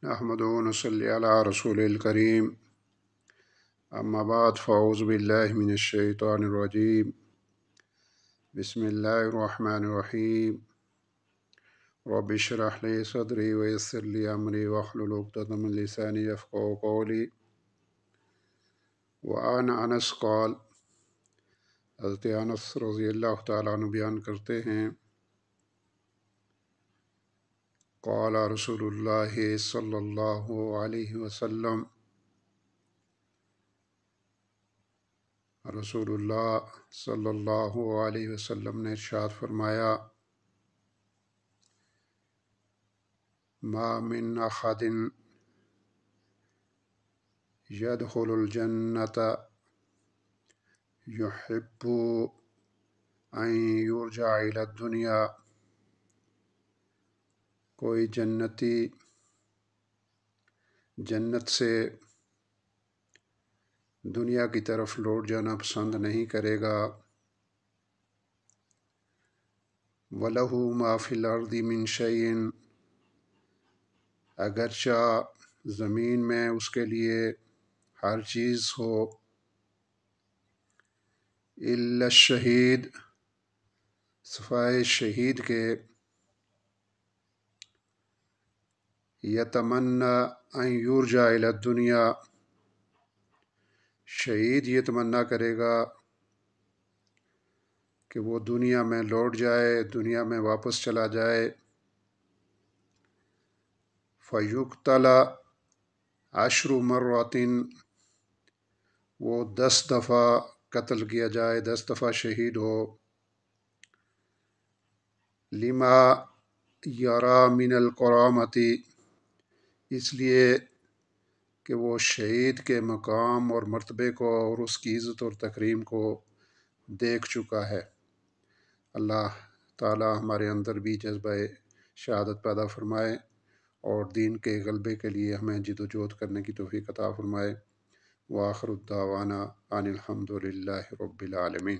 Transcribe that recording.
نحمدہ و نصلی علی رسول الکریم اما بعد فاعوذ باللہ من الشیطان الرجیم بسم اللہ الرحمن الرحیم رب اشرح لی صدری ویسر لی امری واحلل عقدۃ من لسانی یفقہوا قولی وعن انس قال حضرت انس رضی اللہ تعالیٰ عنہ بیان کرتے ہیں قال رسول اللہ صلی اللہ علیہ وسلم رسول اللہ صلی اللہ علیہ وسلم نے ارشاد فرمایا ما من احد يدخل الجنة يحب ان يرجع الى الدنيا کوئی جنتی جنت سے دنیا کی طرف لوٹ جانا پسند نہیں کرے گا وَلَهُ مَا فِي الْأَرْضِ مِنْ شَيْءٍ اگرچہ زمین میں اس کے لیے ہر چیز ہو إِلَّا الشہید سوائے شہید کے یتمنی ان یرجع الی الدنیا شہید یہ تمنا کرے گا کہ وہ دنیا میں لوٹ جائے دنیا میں واپس چلا جائے فیقتل 10 مرات وہ 10 دفعہ قتل کیا جائے 10 دفعہ شہید ہو لما یرا من الکرامۃ اس لیے کہ وہ شہید کے مقام اور مرتبے کو اور اس کی عزت اور تکریم کو دیکھ چکا ہے۔ اللہ تعالی ہمارے اندر بھی جذبہ شہادت پیدا فرمائے اور دین کے غلبے کے لیے ہمیں جد و جہد کرنے کی توفیق عطا فرمائے۔ وآخر الدعوانا ان الحمد للہ رب العالمین۔